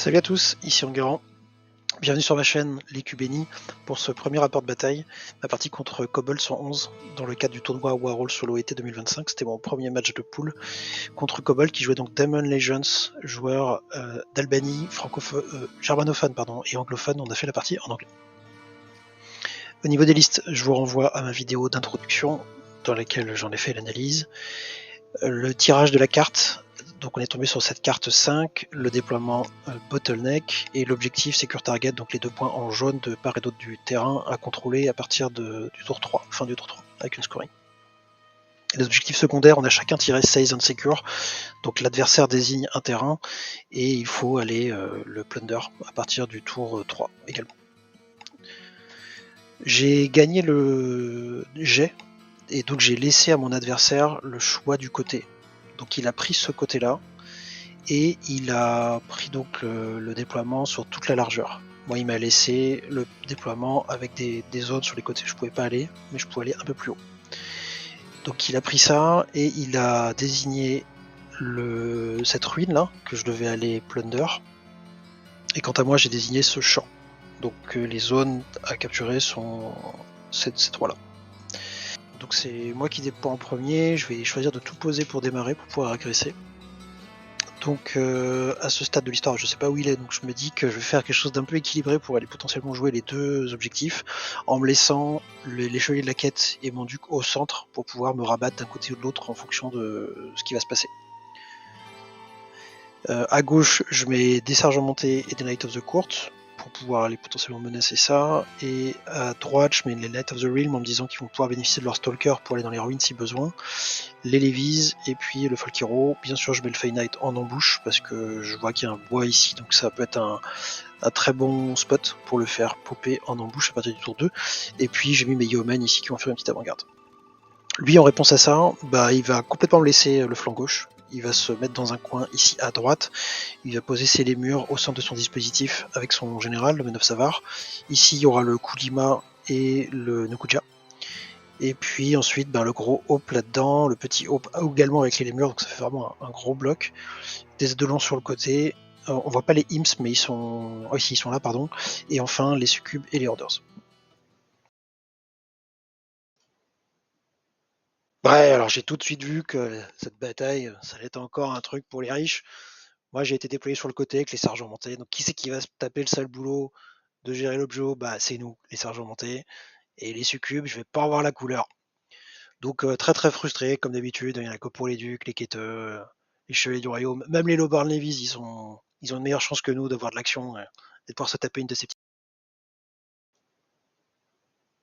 Salut à tous, ici Enguerrand. Bienvenue sur ma chaîne Les Cubes Bénis pour ce premier rapport de bataille, ma partie contre Cobble 111 dans le cadre du tournoi Warhol sur l'OET 2025. C'était mon premier match de poule contre Cobble qui jouait donc Diamond Legends, joueur d'Albanie, germanophone et anglophone. On a fait la partie en anglais. Au niveau des listes, je vous renvoie à ma vidéo d'introduction dans laquelle j'en ai fait l'analyse. Le tirage de la carte. Donc on est tombé sur cette carte 5, le déploiement bottleneck et l'objectif secure target, donc les 2 points en jaune de part et d'autre du terrain à contrôler à partir du tour 3, fin du tour 3, avec une scoring. Les objectifs secondaires, on a chacun tiré Seize and Secure, donc l'adversaire désigne un terrain et il faut aller le plunder à partir du tour 3 également. J'ai gagné le jet et donc j'ai laissé à mon adversaire le choix du côté. Donc il a pris ce côté-là et il a pris donc le déploiement sur toute la largeur. Moi, il m'a laissé le déploiement avec des zones sur les côtés. Je pouvais pas aller, mais je pouvais aller un peu plus haut. Donc il a pris ça et il a désigné cette ruine là que je devais aller plunder. Et quant à moi, j'ai désigné ce champ. Donc les zones à capturer sont ces 3 là. Donc c'est moi qui déploie en premier. Je vais choisir de tout poser pour démarrer pour pouvoir agresser. Donc à ce stade de l'histoire, je sais pas où il est, donc je me dis que je vais faire quelque chose d'un peu équilibré pour aller potentiellement jouer les 2 objectifs, en me laissant les chevaliers de la quête et mon duc au centre pour pouvoir me rabattre d'un côté ou de l'autre en fonction de ce qui va se passer. À gauche, je mets des sergents montés et des Knights of the Court pour pouvoir aller potentiellement menacer ça, et à droite, je mets les Knights of the Realm en me disant qu'ils vont pouvoir bénéficier de leur Stalker pour aller dans les ruines si besoin, les Levies et puis le Folk Hero. Bien sûr, je mets le Fey Knight en embouche parce que je vois qu'il y a un bois ici, donc ça peut être un très bon spot pour le faire popper en embouche à partir du tour 2. Et puis j'ai mis mes Yeomen ici qui vont faire une petite avant-garde. Lui, en réponse à ça, il va complètement me laisser le flanc gauche. Il va se mettre dans un coin ici à droite. Il va poser ses lémures au centre de son dispositif avec son général, le Men of Savar. Ici, il y aura le Kulima et le Nukuja. Et puis ensuite, le gros Hope là-dedans, le petit Hope également avec les lémures, donc ça fait vraiment un gros bloc. Des Eidolons sur le côté. On voit pas les Imps, mais ils sont. Oh, ici, ils sont là, pardon. Et enfin, les Succubes et les Orders. Ouais, alors j'ai tout de suite vu que cette bataille, ça allait être encore un truc pour les riches. Moi, j'ai été déployé sur le côté avec les sergents montés. Donc, qui c'est qui va se taper le sale boulot de gérer l'objet? C'est nous, les sergents montés. Et les Succubes, je vais pas avoir la couleur. Donc, très très frustré, comme d'habitude. Il y en a que pour les ducs, les quêteux, les chevaliers du royaume. Même les Lowborn Levies, ils ont une meilleure chance que nous d'avoir de l'action et de pouvoir se taper une de ces petites.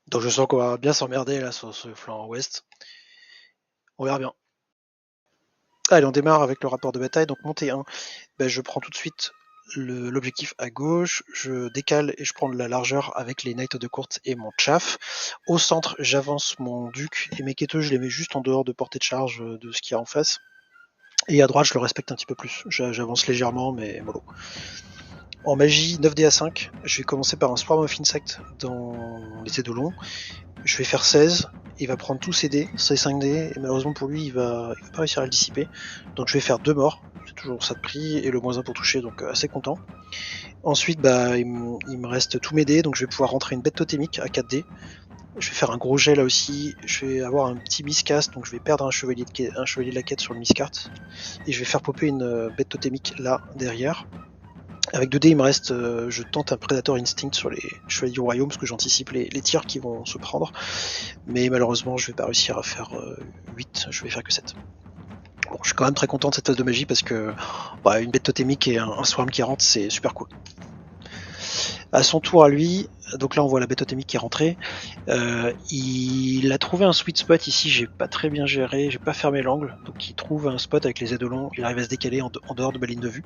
Donc, je sens qu'on va bien s'emmerder là sur ce flanc ouest. On verra bien. Allez, on démarre avec le rapport de bataille. Donc, montée 1, je prends tout de suite l'objectif à gauche, je décale et je prends de la largeur avec les Knights de courte et mon chaff. Au centre, j'avance mon duc et mes quêteux, je les mets juste en dehors de portée de charge de ce qu'il y a en face. Et à droite, je le respecte un petit peu plus. J'avance légèrement, mais mollo. En magie, 9 dés à 5, je vais commencer par un Swarm of Insect dans les Eidolons. Je vais faire 16, il va prendre tous ses dés, ses 5 dés, et malheureusement pour lui, il va pas réussir à le dissiper. Donc je vais faire 2 morts, c'est toujours ça de prix, et le moins 1 pour toucher, donc assez content. Ensuite, il me reste tous mes dés, donc je vais pouvoir rentrer une bête totémique à 4 dés. Je vais faire un gros jet là aussi, je vais avoir un petit miscast, donc je vais perdre un chevalier de la quête sur le miscast, et je vais faire popper une bête totémique là, derrière. Avec 2 dés, il me reste, je tente un Predator Instinct sur les chevaliers du royaume, parce que j'anticipe les tirs qui vont se prendre, mais malheureusement, je vais pas réussir à faire 8, je vais faire que 7. Bon, je suis quand même très content de cette phase de magie, parce que une bête totémique et un swarm qui rentre, c'est super cool. À son tour à lui, donc là on voit la bête totémique qui est rentrée, il a trouvé un sweet spot ici, j'ai pas très bien géré, j'ai pas fermé l'angle, donc il trouve un spot avec les Eidolons, il arrive à se décaler en dehors de ma ligne de vue.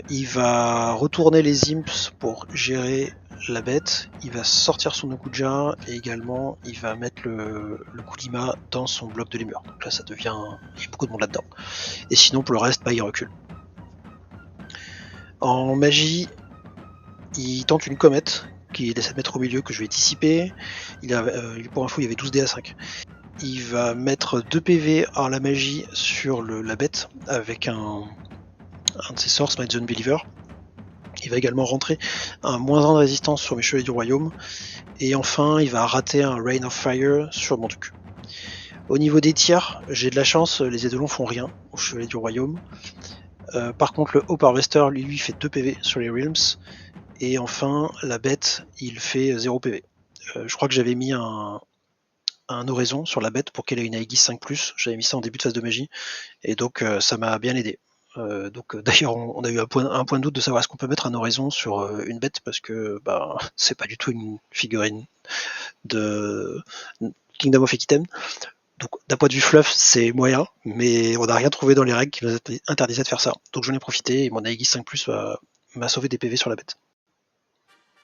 Il va retourner les imps pour gérer la bête, il va sortir son Okuja et également il va mettre le Kulima dans son bloc de lémur. Donc là ça devient... il y a beaucoup de monde là-dedans. Et sinon pour le reste, il recule. En magie, il tente une comète qui essaie de mettre au milieu, que je vais dissiper. Pour info, il y avait 12 dés à 5. Il va mettre 2 PV à la magie sur la bête avec un de ses sorts, Smite the Unbeliever. Il va également rentrer un -1 de résistance sur mes chevaliers du royaume. Et enfin, il va rater un Rain of Fire sur mon duc. Au niveau des tirs, j'ai de la chance, les Edelons font rien aux chevaliers du royaume. Par contre, le Hope Harvester, lui, fait 2 PV sur les Realms. Et enfin, la bête, il fait 0 PV. Je crois que j'avais mis un oraison sur la bête pour qu'elle ait une Aegis 5+. J'avais mis ça en début de phase de magie. Et donc, ça m'a bien aidé. D'ailleurs, on a eu un point de doute de savoir est-ce qu'on peut mettre un oraison sur une bête, parce que c'est pas du tout une figurine de Kingdom of Equitem. Donc d'un point de vue fluff, c'est moyen, mais on n'a rien trouvé dans les règles qui nous interdisaient de faire ça. Donc j'en ai profité et mon Aegis 5+, m'a sauvé des PV sur la bête.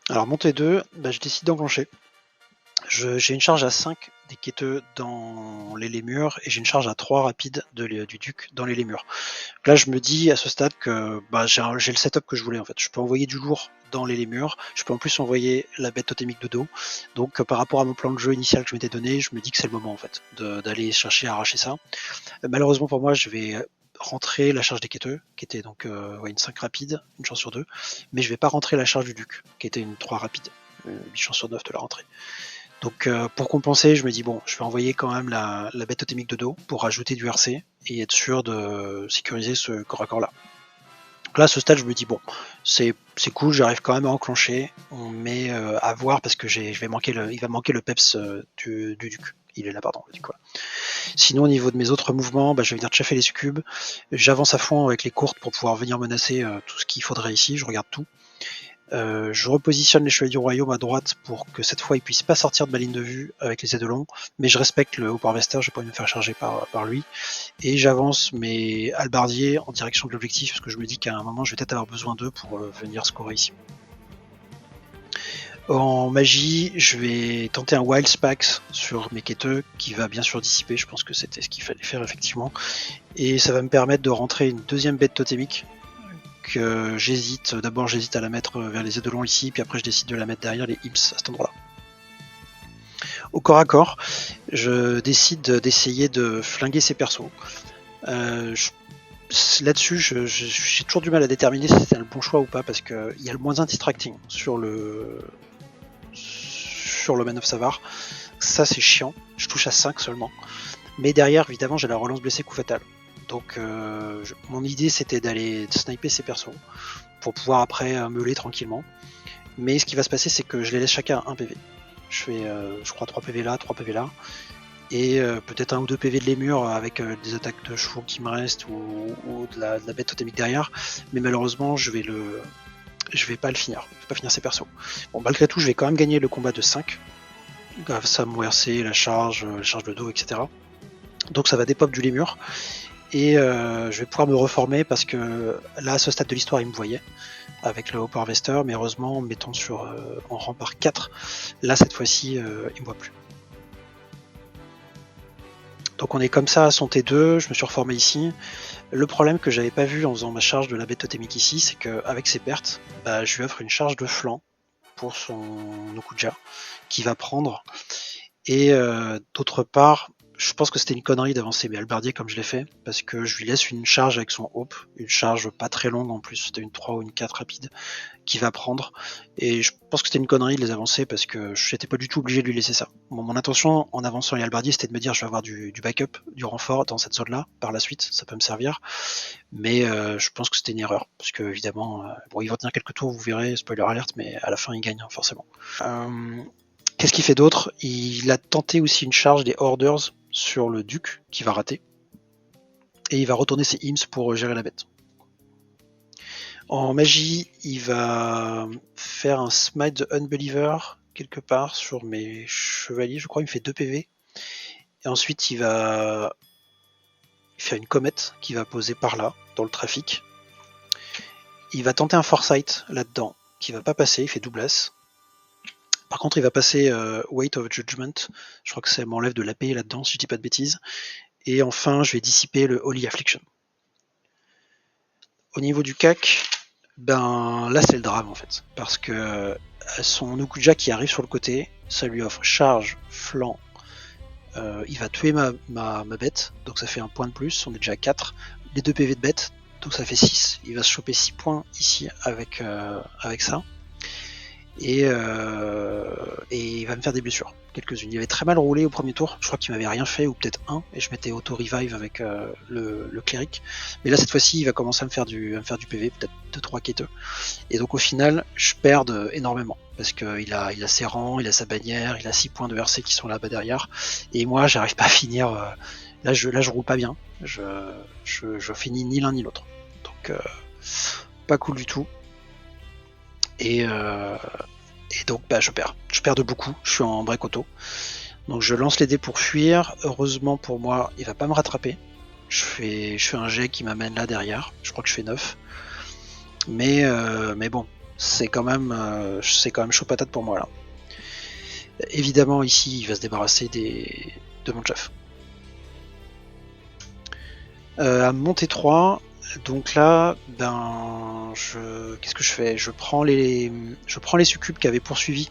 Alors montée 2, je décide d'enclencher. J'ai une charge à 5 des quêteux dans les lémurs et j'ai une charge à 3 rapide du duc dans les lémurs. Là je me dis à ce stade que j'ai le setup que je voulais en fait. Je peux envoyer du lourd dans les lémurs, je peux en plus envoyer la bête totémique de dos. Donc par rapport à mon plan de jeu initial que je m'étais donné, je me dis que c'est le moment en fait d'aller chercher à arracher ça. Malheureusement pour moi, je vais rentrer la charge des quêteux, qui était donc une 5 rapide, une chance sur 2, mais je vais pas rentrer la charge du duc, qui était une 3 rapide, 8 chances sur 9 de la rentrée. Donc pour compenser, je me dis bon, je vais envoyer quand même la bête totémique de dos pour rajouter du RC et être sûr de sécuriser ce corps à corps là. Donc là, à ce stade, je me dis bon, c'est cool, j'arrive quand même à enclencher, mais à voir parce que il va manquer le peps du duc. Il est là, pardon, le duc, quoi. Sinon, au niveau de mes autres mouvements, je vais venir chaffer les succubes. J'avance à fond avec les courtes pour pouvoir venir menacer tout ce qu'il faudrait ici. Je regarde tout. Je repositionne les chevaliers du royaume à droite pour que cette fois ils puissent pas sortir de ma ligne de vue avec les Edelons, mais je respecte le Hope Harvester, je vais pas me faire charger par lui. Et j'avance mes halbardiers en direction de l'objectif parce que je me dis qu'à un moment je vais peut-être avoir besoin d'eux pour venir scorer ici. En magie, je vais tenter un Wild Spax sur mes quêteux qui va bien sûr dissiper, je pense que c'était ce qu'il fallait faire effectivement. Et ça va me permettre de rentrer une deuxième bête totémique que j'hésite. D'abord j'hésite à la mettre vers les Edelons ici, puis après je décide de la mettre derrière les Imps à cet endroit-là. Au corps à corps, je décide d'essayer de flinguer ces persos. Là-dessus, j'ai toujours du mal à déterminer si c'était le bon choix ou pas, parce qu'il y a le moins anti-tracting sur le Man of Savar. Ça c'est chiant, je touche à 5 seulement. Mais derrière, évidemment, j'ai la relance blessée coup fatal. Donc mon idée c'était d'aller sniper ces persos pour pouvoir après meuler tranquillement. Mais ce qui va se passer, c'est que je les laisse chacun à 1 PV. Je fais je crois 3 PV là, 3 PV là. Et peut-être 1 ou 2 PV de les murs avec des attaques de chevaux qui me restent ou de la bête totémique derrière. Mais malheureusement je vais pas le finir. Je vais pas finir ces persos. Bon, malgré tout, je vais quand même gagner le combat de 5. Grâce à mon RC, la charge de dos, etc. Donc ça va dépop du lémur. Et je vais pouvoir me reformer parce que là, à ce stade de l'histoire, il me voyait avec le Hope Harvester, mais heureusement, mettons en rempart 4, là, cette fois-ci, il me voit plus. Donc on est comme ça à son T2, je me suis reformé ici. Le problème que j'avais pas vu en faisant ma charge de la bête totémique ici, c'est qu'avec ses pertes, je lui offre une charge de flanc pour son Okuja, qui va prendre. Et d'autre part, je pense que c'était une connerie d'avancer mes halbardiers comme je l'ai fait, parce que je lui laisse une charge avec son Hope, une charge pas très longue en plus, c'était une 3 ou une 4 rapide, qui va prendre. Et je pense que c'était une connerie de les avancer, parce que je n'étais pas du tout obligé de lui laisser ça. Bon, mon intention en avançant les halbardiers, c'était de me dire je vais avoir du backup, du renfort dans cette zone-là, par la suite, ça peut me servir. Mais je pense que c'était une erreur, parce que évidemment, bon, il va tenir quelques tours, vous verrez, spoiler alert, mais à la fin il gagne forcément. Qu'est-ce qu'il fait d'autre? Il a tenté aussi une charge des Orders sur le duc, qui va rater. Et il va retourner ses Imps pour gérer la bête. En magie, il va faire un Smite the Unbeliever, quelque part, sur mes chevaliers. Je crois qu'il me fait 2 PV. Et ensuite, il va faire une comète qui va poser par là, dans le trafic. Il va tenter un Foresight là-dedans, qui va pas passer, il fait doublasse. Par contre, il va passer Weight of Judgment. Je crois que ça m'enlève de l'AP là-dedans, si je dis pas de bêtises. Et enfin, je vais dissiper le Holy Affliction. Au niveau du CAC, là c'est le drame en fait. Parce que son Okuja qui arrive sur le côté, ça lui offre charge, flanc. Il va tuer ma bête, donc ça fait un point de plus, on est déjà à 4. Les 2 PV de bête, Donc ça fait 6. Il va se choper 6 points ici avec ça. Et il va me faire des blessures, quelques-unes. Il avait très mal roulé au premier tour, je crois qu'il m'avait rien fait, ou peut-être un, et je m'étais auto-revive avec le cléric. Mais là, cette fois-ci, il va commencer à me faire du PV, peut-être 2-3 quêteux. Et donc au final, je perds énormément, parce qu'il a ses rangs, il a sa bannière, il a 6 points de RC qui sont là-bas derrière, et moi, j'arrive pas à finir. Là, je roule pas bien, je finis ni l'un ni l'autre. Donc, pas cool du tout. Et donc je perds. Je perds de beaucoup, je suis en break auto. Donc je lance les dés pour fuir. Heureusement pour moi, il va pas me rattraper. Je fais un jet qui m'amène là derrière. Je crois que je fais 9. Mais bon, c'est quand même chaud patate pour moi là. Évidemment ici, il va se débarrasser de mon chef. À monter 3, donc là, qu'est-ce que je fais? Je prends les succubes qui avaient poursuivi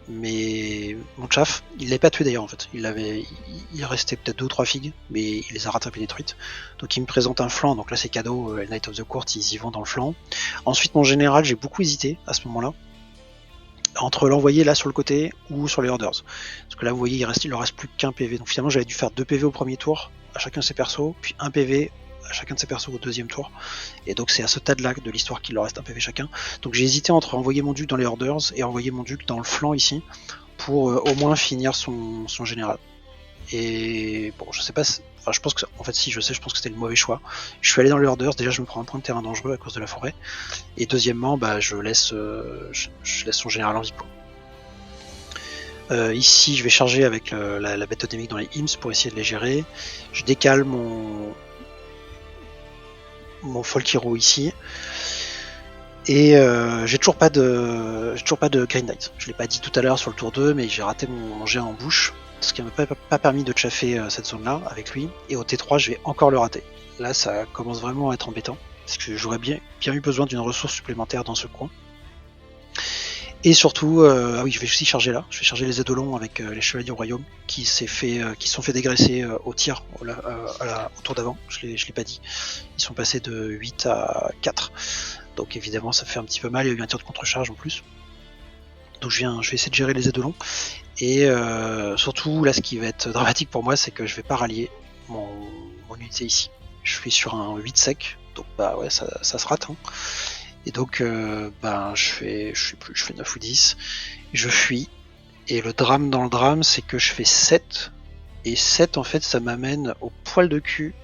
mon chaf. Il l'avait pas tué d'ailleurs en fait. Il restait peut-être 2 ou 3 figues, mais il les a rattrapées détruites. Donc il me présente un flanc, donc là c'est cadeau, Knight of the Court, ils y vont dans le flanc. Ensuite mon général, j'ai beaucoup hésité à ce moment-là, entre l'envoyer là sur le côté ou sur les Orders. Parce que là vous voyez, il leur reste plus qu'un PV. Donc finalement j'avais dû faire 2 PV au premier tour, à chacun de ses persos, puis 1 PV à chacun de ses persos au deuxième tour. Et donc c'est à ce stade-là de l'histoire qu'il leur reste un PV chacun. Donc j'ai hésité entre envoyer mon duc dans les Orders et envoyer mon duc dans le flanc ici, pour au moins finir son général. Et bon, je sais pas, enfin je pense que, en fait si je sais, je pense que c'était le mauvais choix. Je suis allé dans les Orders, déjà je me prends un point de terrain dangereux à cause de la forêt, et deuxièmement je laisse son général en vie. Ici je vais charger avec la bête totémique dans les Imps pour essayer de les gérer. Je décale mon folk hero ici. Et j'ai toujours pas de Green Knight. Je l'ai pas dit tout à l'heure sur le tour 2, mais j'ai raté mon jet en bouche, ce qui m'a pas permis de chaffer cette zone-là avec lui. Et au T3, je vais encore le rater. Là, ça commence vraiment à être embêtant, parce que j'aurais bien eu besoin d'une ressource supplémentaire dans ce coin. Et surtout, ah oui, je vais aussi charger là. Je vais charger les Eidolons avec les Chevaliers du Royaume qui se sont fait dégraisser au tir au tour d'avant. Je l'ai pas dit. Ils sont passés de 8 à 4. Donc évidemment ça fait un petit peu mal, il y a eu un tir de contre-charge en plus. Donc je vais essayer de gérer les Eidolons. Et surtout là ce qui va être dramatique pour moi, c'est que je vais pas rallier mon unité ici. Je suis sur un 8 sec, donc bah ouais ça se rate. Hein. Et donc je fais 9 ou 10, je fuis. Et le drame dans le drame, c'est que je fais 7. Et 7 en fait ça m'amène au poil de cul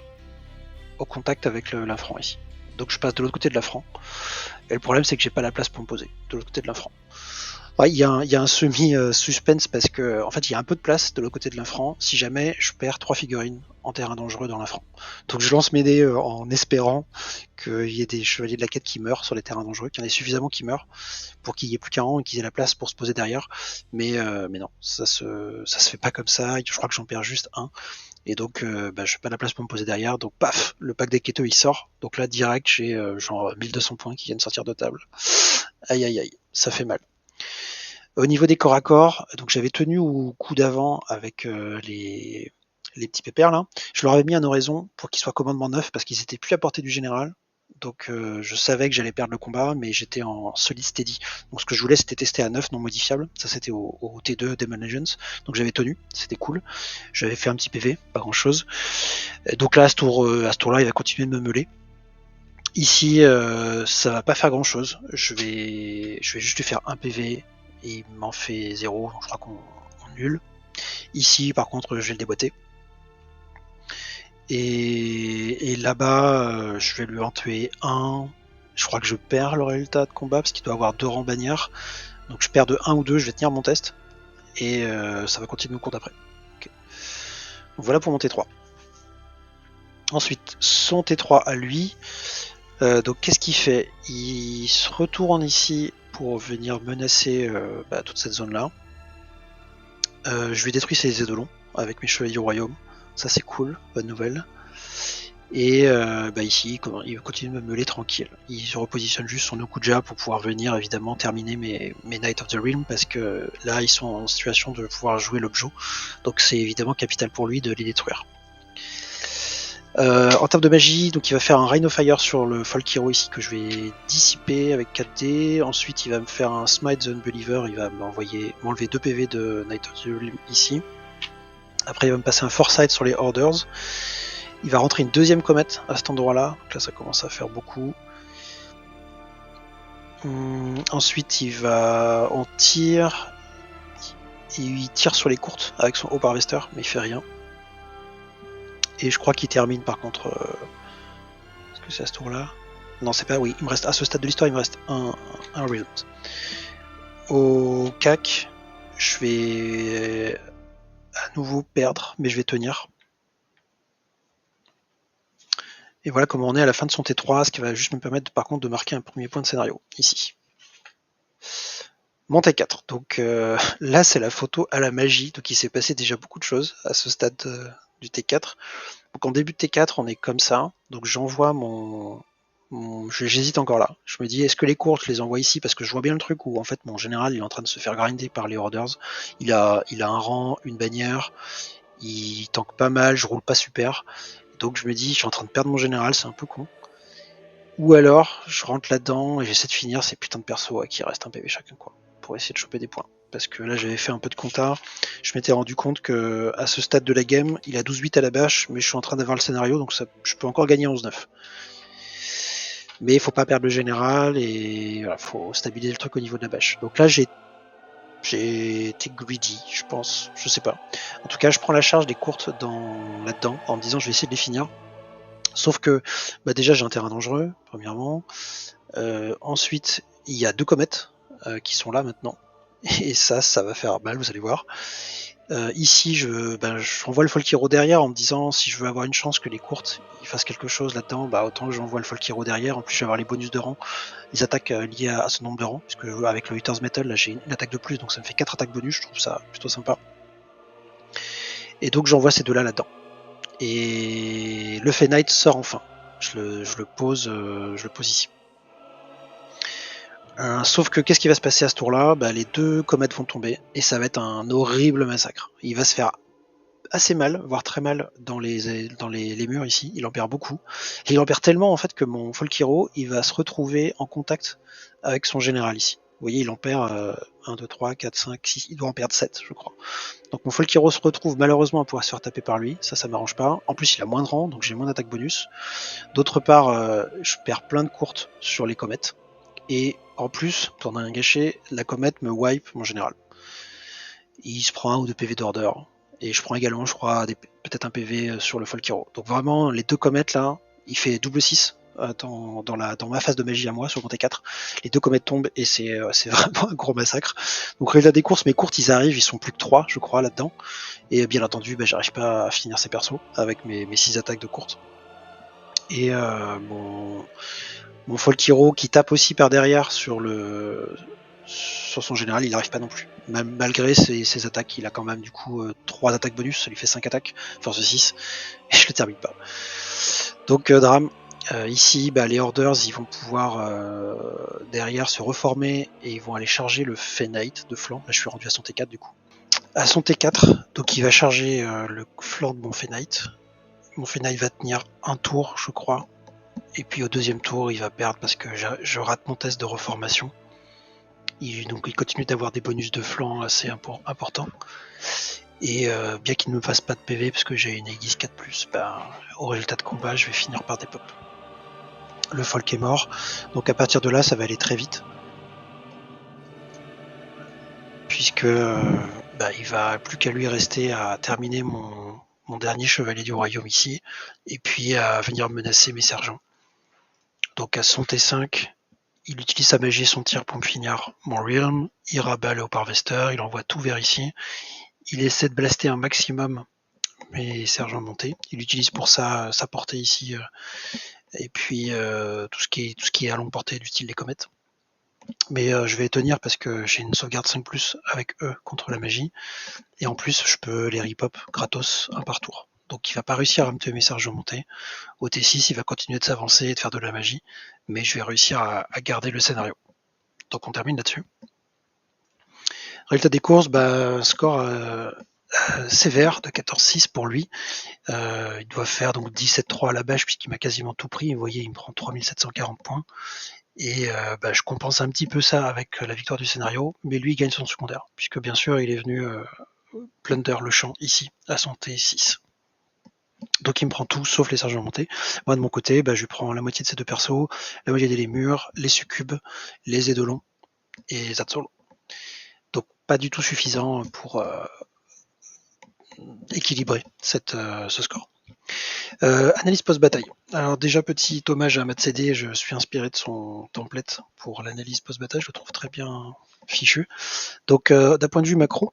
au contact avec l'infront ici. Donc je passe de l'autre côté de l'affront. Et le problème c'est que j'ai pas la place pour me poser de l'autre côté de l'affront. Ouais, il y a un semi-suspense parce que en fait il y a un peu de place de l'autre côté de l'infront si jamais je perds 3 figurines en terrain dangereux dans l'infront. Donc je lance mes dés en espérant qu'il y ait des chevaliers de la quête qui meurent sur les terrains dangereux, qu'il y en ait suffisamment qui meurent pour qu'il y ait plus qu'un rang et qu'ils aient la place pour se poser derrière. Mais non, ça se fait pas comme ça. Je crois que j'en perds juste un. Et donc je n'ai pas la place pour me poser derrière, donc paf, le pack des quêteux il sort, donc là direct j'ai genre 1200 points qui viennent sortir de table. Aïe aïe aïe, ça fait mal. Au niveau des corps à corps, donc j'avais tenu au coup d'avant avec les petits pépères là, je leur avais mis un oraison pour qu'ils soient commandement 9 parce qu'ils étaient plus à portée du général. Donc je savais que j'allais perdre le combat, mais j'étais en solid steady. Donc ce que je voulais c'était tester à 9 non modifiable. Ça c'était au T2 Demon Legends. Donc j'avais tenu, c'était cool. J'avais fait un petit PV, pas grand chose. Donc là à ce tour-là, il va continuer de me meuler. Ici, ça va pas faire grand chose. Je vais juste lui faire un PV et il m'en fait 0. Je crois qu'on nul. Ici par contre je vais le déboîter. Et là-bas, je vais lui en tuer un. Je crois que je perds le résultat de combat parce qu'il doit avoir 2 rangs bannières. Donc je perds de 1 ou 2, je vais tenir mon test. Et ça va continuer au cours d'après. Okay. Donc voilà pour mon T3. Ensuite, son T3 à lui. Donc qu'est-ce qu'il fait? Il se retourne ici pour venir menacer toute cette zone-là. Je vais détruire ses Eidolons avec mes chevaliers du royaume. Ça c'est cool, bonne nouvelle. Et ici, il continue de me meuler tranquille. Il se repositionne juste son Okuja pour pouvoir venir évidemment terminer mes Knights of the Realm parce que là ils sont en situation de pouvoir jouer l'objet. Donc c'est évidemment capital pour lui de les détruire. En termes de magie, donc il va faire un Rain of Fire sur le Folk Hero ici que je vais dissiper avec 4D. Ensuite, il va me faire un Smite the Unbeliever, il va m'enlever 2 PV de Night of the Realm ici. Après, il va me passer un Foresight sur les Orders. Il va rentrer une deuxième comète à cet endroit-là. Donc là, ça commence à faire beaucoup. Ensuite, il va en tir. Il tire sur les courtes avec son Haut Harvester, mais il fait rien. Et je crois qu'il termine par contre. Est-ce que c'est à ce tour-là? Non, c'est pas. Oui, il me reste à ce stade de l'histoire, il me reste un Realms. Au CAC, je vais à nouveau perdre, mais je vais tenir. Et voilà comment on est à la fin de son T3, ce qui va juste me permettre par contre de marquer un premier point de scénario, ici. Mon T4, donc là c'est la photo à la magie, donc il s'est passé déjà beaucoup de choses à ce stade du T4. Donc en début de T4 on est comme ça, donc j'envoie j'hésite encore là, je me dis est-ce que les courtes je les envoie ici parce que je vois bien le truc où en fait mon général il est en train de se faire grinder par les orders, il a un rang, une bannière, il tank pas mal, je roule pas super, donc je me dis je suis en train de perdre mon général, c'est un peu con. Ou alors je rentre là-dedans et j'essaie de finir ces putains de persos qui restent un PV chacun quoi, pour essayer de choper des points. Parce que là j'avais fait un peu de compta, je m'étais rendu compte que à ce stade de la game, il a 12-8 à la bâche, mais je suis en train d'avoir le scénario, donc je peux encore gagner 11-9. Mais il faut pas perdre le général et voilà, faut stabiliser le truc au niveau de la bâche. Donc là j'ai été greedy, je pense, je sais pas. En tout cas, je prends la charge des courtes là-dedans en me disant je vais essayer de les finir. Sauf que déjà j'ai un terrain dangereux, premièrement. Ensuite, il y a 2 comètes qui sont là maintenant. Et ça va faire mal, vous allez voir. Ici, je renvoie le Folk Hero derrière en me disant si je veux avoir une chance que les courtes ils fassent quelque chose là-dedans, autant que j'envoie le Folk Hero derrière. En plus, je vais avoir les bonus de rang, les attaques liées à ce nombre de rangs. Parce que avec le Hitter's Metal, là j'ai une attaque de plus, donc ça me fait 4 attaques bonus. Je trouve ça plutôt sympa. Et donc, j'envoie ces deux-là là-dedans. Et le Fenite sort enfin. Je le pose ici. Sauf que qu'est-ce qui va se passer à ce tour-là? Les 2 comètes vont tomber et ça va être un horrible massacre. Il va se faire assez mal, voire très mal dans les murs ici. Il en perd beaucoup. Et il en perd tellement en fait que mon Folk Hero il va se retrouver en contact avec son général ici. Vous voyez, il en perd 1, 2, 3, 4, 5, 6, il doit en perdre 7, je crois. Donc mon Folk Hero se retrouve malheureusement à pouvoir se faire taper par lui, ça m'arrange pas. En plus, il a moins de rang, donc j'ai moins d'attaque bonus. D'autre part, je perds plein de courtes sur les comètes. Et en plus, pour rien gâcher, la comète me wipe mon général. Il se prend 1 ou 2 PV d'order. Et je prends également, je crois, peut-être un PV sur le Folk Hero. Donc vraiment, les 2 comètes là, il fait double 6 dans ma phase de magie à moi sur mon T4. Les 2 comètes tombent et c'est vraiment un gros massacre. Donc résultat des courses, mes courtes ils arrivent, ils sont plus que 3 je crois là-dedans. Et bien entendu, j'arrive pas à finir ces persos avec mes 6 attaques de courte. Et mon Folk Hero qui tape aussi par derrière sur son général, il n'arrive pas non plus. Malgré ses attaques, il a quand même du coup 3 attaques bonus, ça lui fait 5 attaques, force 6, et je le termine pas. Donc drame. Ici, les Orders, ils vont pouvoir derrière se reformer et ils vont aller charger le Fenite de flanc. Là, je suis rendu à son T4 du coup. À son T4, donc il va charger le flanc de mon Fenite. Mon Fenite va tenir un tour, je crois. Et puis au deuxième tour, il va perdre parce que je rate mon test de reformation. Donc il continue d'avoir des bonus de flanc assez importants. Et bien qu'il ne me fasse pas de PV parce que j'ai une Aegis 4+, au résultat de combat, je vais finir par des pop. Le Folk est mort. Donc à partir de là, ça va aller très vite. Puisque il va plus qu'à lui rester à terminer mon dernier chevalier du royaume ici. Et puis à venir menacer mes sergents. Donc à son T5, il utilise sa magie et son tir pour me finir mon Realm. Il rabat le Harvester, il envoie tout vers ici. Il essaie de blaster un maximum mes sergents montés. Il utilise pour ça sa portée ici. Et puis tout ce qui est à longue portée du style des comètes. Mais je vais tenir parce que j'ai une sauvegarde 5+, avec eux contre la magie. Et en plus, je peux les repop gratos un par tour. Donc il va pas réussir à me tuer mes sergents montés. Au T6, il va continuer de s'avancer et de faire de la magie. Mais je vais réussir à garder le scénario. Donc on termine là-dessus. Résultat des courses, score sévère de 14-6 pour lui. Il doit faire donc 17-3 à la bêche puisqu'il m'a quasiment tout pris. Vous voyez, il me prend 3740 points. Et je compense un petit peu ça avec la victoire du scénario, mais lui il gagne son secondaire, puisque bien sûr il est venu plunder le champ ici, à son T6. Donc il me prend tout, sauf les sergents montés. Moi de mon côté, je prends la moitié de ces deux persos, la moitié des lémurs, les succubes, les édolons et Zatzol. Donc pas du tout suffisant pour équilibrer ce score. Analyse post-bataille. Alors déjà petit hommage à Matsede, je suis inspiré de son template pour l'analyse post-bataille, je le trouve très bien fichu. Donc d'un point de vue macro,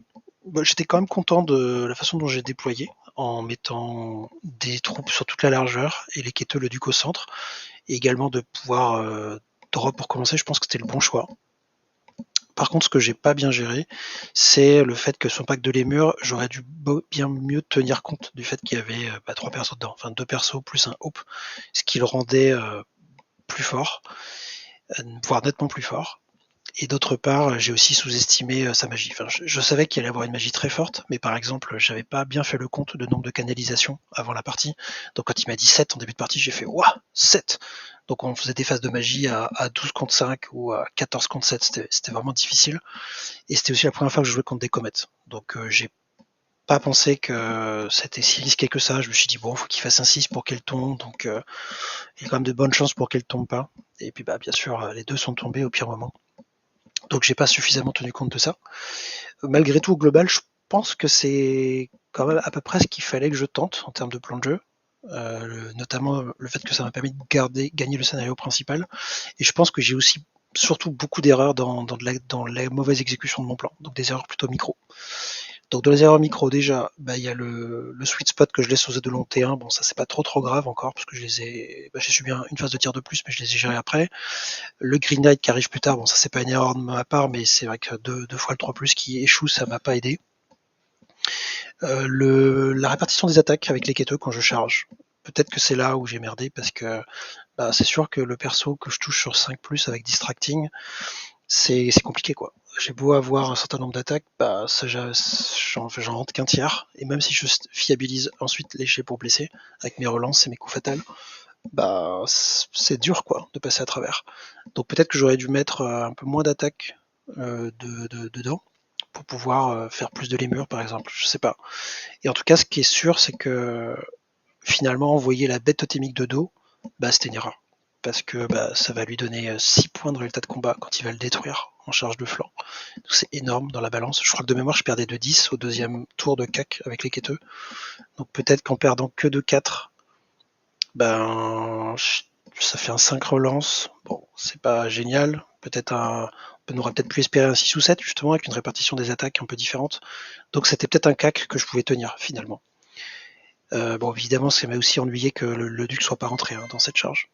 j'étais quand même content de la façon dont j'ai déployé en mettant des troupes sur toute la largeur et les quêteux le duc au centre, et également de pouvoir drop pour commencer, je pense que c'était le bon choix. Par contre, ce que j'ai pas bien géré, c'est le fait que son pack de lémurs, j'aurais dû bien mieux tenir compte du fait qu'il y avait 3 persos dedans, enfin 2 persos plus un hope, ce qui le rendait plus fort, voire nettement plus fort. Et d'autre part, j'ai aussi sous-estimé sa magie. Enfin, je savais qu'il allait avoir une magie très forte, mais par exemple, j'avais pas bien fait le compte de nombre de canalisations avant la partie. Donc quand il m'a dit 7 en début de partie, j'ai fait ouah, 7. Donc on faisait des phases de magie à 12 contre 5 ou à 14 contre 7, c'était vraiment difficile. Et c'était aussi la première fois que je jouais contre des comètes. Donc j'ai pas pensé que c'était si risqué que ça. Je me suis dit bon, faut qu'il fasse un 6 pour qu'elle tombe, donc il y a quand même de bonnes chances pour qu'elle tombe pas. Et puis bien sûr, les deux sont tombés au pire moment. Donc j'ai pas suffisamment tenu compte de ça. Malgré tout, au global, je pense que c'est quand même à peu près ce qu'il fallait que je tente en termes de plan de jeu. Notamment le fait que ça m'a permis de gagner le scénario principal. Et je pense que j'ai aussi surtout beaucoup d'erreurs dans la mauvaise exécution de mon plan. Donc des erreurs plutôt micro. Donc dans les erreurs micro, déjà, il y a le sweet spot que je laisse aux édolons T1. Bon, ça c'est pas trop grave encore, parce que j'ai subi une phase de tir de plus, mais je les ai gérés après. Le Green Knight qui arrive plus tard, bon ça c'est pas une erreur de ma part, mais c'est vrai que deux fois le 3+ qui échoue, ça m'a pas aidé. La répartition des attaques avec les quêteux quand je charge. Peut-être que c'est là où j'ai merdé, parce que c'est sûr que le perso que je touche sur 5+ avec Distracting, c'est compliqué quoi. J'ai beau avoir un certain nombre d'attaques, j'en rentre qu'un tiers, et même si je fiabilise ensuite lécher pour blesser, avec mes relances et mes coups fatals, c'est dur quoi de passer à travers. Donc peut-être que j'aurais dû mettre un peu moins d'attaques dedans, pour pouvoir faire plus de lémurs par exemple, je sais pas. Et en tout cas ce qui est sûr, c'est que finalement envoyer la bête totémique de dos, c'était une erreur. Parce que ça va lui donner 6 points de résultat de combat quand il va le détruire en charge de flanc. C'est énorme dans la balance. Je crois que de mémoire, je perdais de 10 au deuxième tour de CAC avec les quêteux. Donc peut-être qu'en perdant que de 4, ça fait un 5 relances. Bon, c'est pas génial. On aurait peut-être pu espérer un 6 ou 7, justement, avec une répartition des attaques un peu différente. Donc c'était peut-être un CAC que je pouvais tenir, finalement. Évidemment, ça m'a aussi ennuyé que le duc soit pas rentré dans cette charge.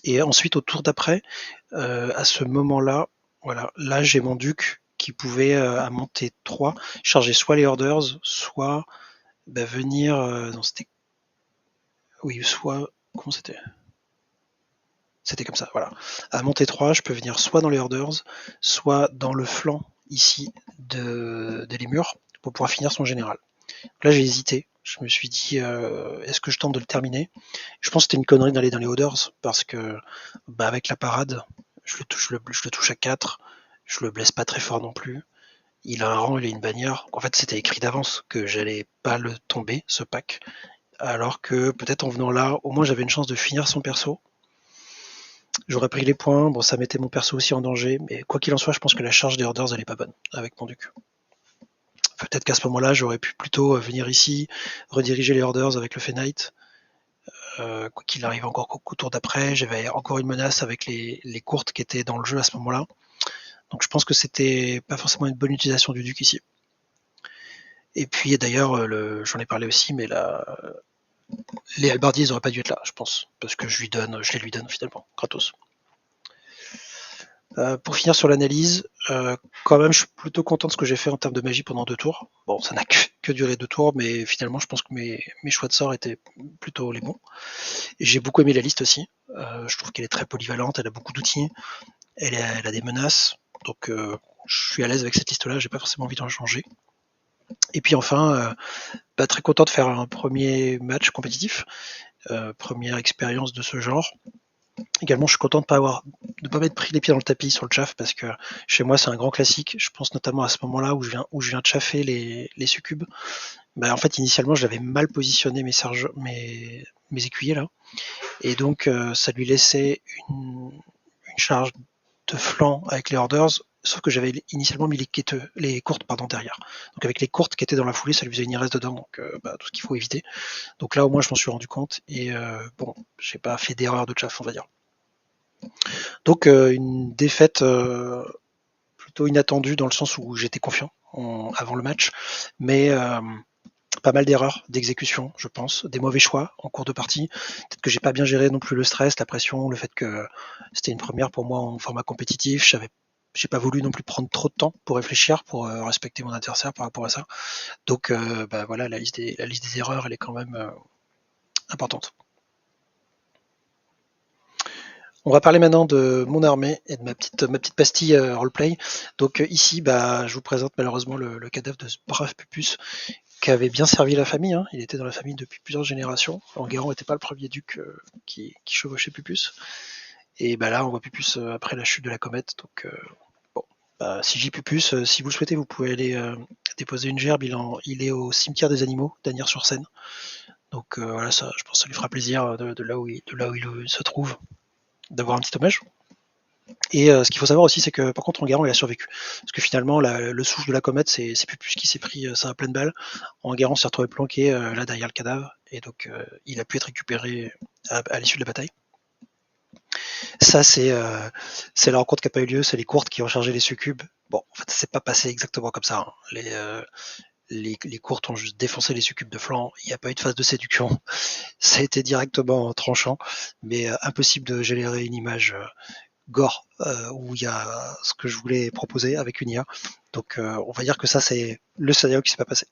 Et ensuite, au tour d'après, à ce moment-là, voilà, là j'ai mon duc qui pouvait à monter 3 charger soit les orders, soit venir. Non, c'était. Oui, soit. Comment c'était? C'était comme ça, voilà. À monter 3, je peux venir soit dans les orders, soit dans le flanc ici des lémurs pour pouvoir finir son général. Donc là j'ai hésité. Je me suis dit, est-ce que je tente de le terminer? Je pense que c'était une connerie d'aller dans les orders parce que avec la parade, je le touche à 4, je le blesse pas très fort non plus. Il a un rang, il a une bannière. En fait, c'était écrit d'avance que j'allais pas le tomber, ce pack. Alors que peut-être en venant là, au moins j'avais une chance de finir son perso. J'aurais pris les points, bon ça mettait mon perso aussi en danger, mais quoi qu'il en soit, je pense que la charge des orders elle est pas bonne avec mon duc. Peut-être qu'à ce moment-là, j'aurais pu plutôt venir ici, rediriger les orders avec le Fenite. Quoi qu'il arrive encore qu'au tour d'après, j'avais encore une menace avec les courtes qui étaient dans le jeu à ce moment-là. Donc je pense que c'était pas forcément une bonne utilisation du duc ici. Et puis d'ailleurs, j'en ai parlé aussi, mais les halbardiers ils auraient pas dû être là, je pense, parce que je les lui donne finalement, gratos. Pour finir sur l'analyse, quand même, je suis plutôt content de ce que j'ai fait en termes de magie pendant 2 tours. Bon, ça n'a que duré 2 tours, mais finalement, je pense que mes choix de sorts étaient plutôt les bons. Et j'ai beaucoup aimé la liste aussi. Je trouve qu'elle est très polyvalente, elle a beaucoup d'outils, elle a des menaces, donc je suis à l'aise avec cette liste-là, j'ai pas forcément envie d'en changer. Et puis enfin, très content de faire un premier match compétitif, première expérience de ce genre. Également, je suis content de ne pas m'être pris les pieds dans le tapis sur le chaff parce que chez moi c'est un grand classique. Je pense notamment à ce moment-là où je viens de chaffer les succubes. En fait, initialement, j'avais mal positionné mes écuyers là, et donc ça lui laissait une charge de flanc avec les orders, sauf que j'avais initialement mis les courtes derrière. Donc avec les courtes qui étaient dans la foulée, ça lui faisait une IRS dedans, donc tout ce qu'il faut éviter. Donc là, au moins, je m'en suis rendu compte, et j'ai pas fait d'erreur de chaff, on va dire. Donc une défaite plutôt inattendue dans le sens où j'étais confiant avant le match, mais pas mal d'erreurs d'exécution, je pense, des mauvais choix en cours de partie. Peut-être que j'ai pas bien géré non plus le stress, la pression, le fait que c'était une première pour moi en format compétitif. J'ai pas voulu non plus prendre trop de temps pour réfléchir, pour respecter mon adversaire par rapport à ça. Donc voilà, la liste des erreurs, elle est quand même importante. On va parler maintenant de mon armée et de ma petite pastille roleplay. Donc ici, je vous présente malheureusement le cadavre de ce brave Pupus qui avait bien servi la famille. Il était dans la famille depuis plusieurs générations. Enguerrand n'était pas le premier duc qui chevauchait Pupus. Et là, on voit Pupus après la chute de la comète. Donc si j'ai Pupus, si vous le souhaitez, vous pouvez aller déposer une gerbe. Il est au cimetière des animaux d'Agnières-sur-Seine. Donc voilà, ça, je pense que ça lui fera plaisir de là où il se trouve, d'avoir un petit hommage. Et ce qu'il faut savoir aussi, c'est que par contre, Enguerrand, il a survécu. Parce que finalement, le souffle de la comète, c'est Pupus qui s'est pris ça à pleine balle. Enguerrand s'est retrouvé planqué là derrière le cadavre. Et donc, il a pu être récupéré à l'issue de la bataille. Ça, c'est la rencontre qui n'a pas eu lieu. C'est les courtes qui ont chargé les succubes. Bon, en fait, ça s'est pas passé exactement comme ça. Les courtes ont juste défoncé les succubes de flanc. Il n'y a pas eu de phase de séduction. Ça a été directement tranchant. Mais impossible de générer une image gore où il y a ce que je voulais proposer avec une IA. Donc on va dire que ça c'est le scénario qui s'est pas passé.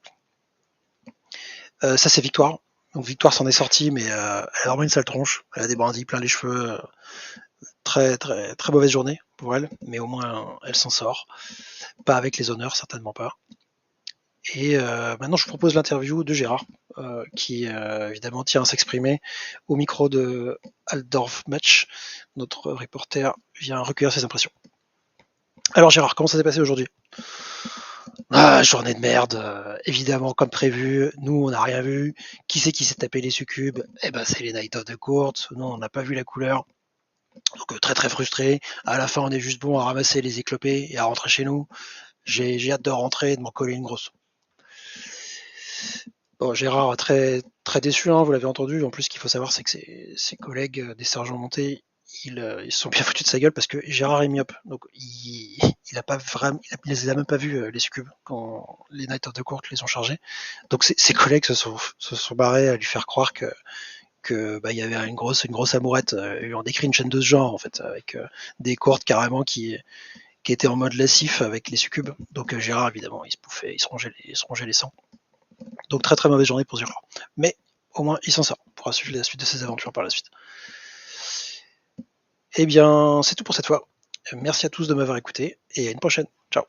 Ça c'est Victoire. Donc Victoire s'en est sortie, mais elle a vraiment une sale tronche. Elle a des brindilles plein les cheveux. Très très très mauvaise journée pour elle, mais au moins elle s'en sort. Pas avec les honneurs, certainement pas. Et maintenant je vous propose l'interview de Gérard, qui évidemment tient à s'exprimer au micro de Altdorf Match. Notre reporter vient recueillir ses impressions. Alors Gérard, comment ça s'est passé aujourd'hui? Journée de merde, évidemment comme prévu, nous on n'a rien vu. Qui c'est qui s'est tapé les succubes? C'est les Knights of the Court, nous on n'a pas vu la couleur. Donc très très frustré. À la fin on est juste bon à ramasser les éclopés et à rentrer chez nous. J'ai hâte de rentrer et de m'en coller une grosse. Bon, Gérard très très déçu, vous l'avez entendu. En plus, ce qu'il faut savoir, c'est que ses collègues des sergents montés, ils se sont bien foutus de sa gueule parce que Gérard est myope. Donc il a pas vraiment, il les a même pas vus les succubes quand les Knights of the Court les ont chargés. Donc ses collègues se sont barrés à lui faire croire que il y avait une grosse amourette. Ils ont décrit une chaîne de ce genre en fait, avec des courtes carrément qui étaient en mode lascif avec les succubes. Donc Gérard évidemment, il se rongeait les sangs. Donc très très mauvaise journée pour Gérard. Mais au moins il s'en sort. On pourra suivre la suite de ses aventures par la suite. Eh bien, c'est tout pour cette fois. Merci à tous de m'avoir écouté et à une prochaine. Ciao.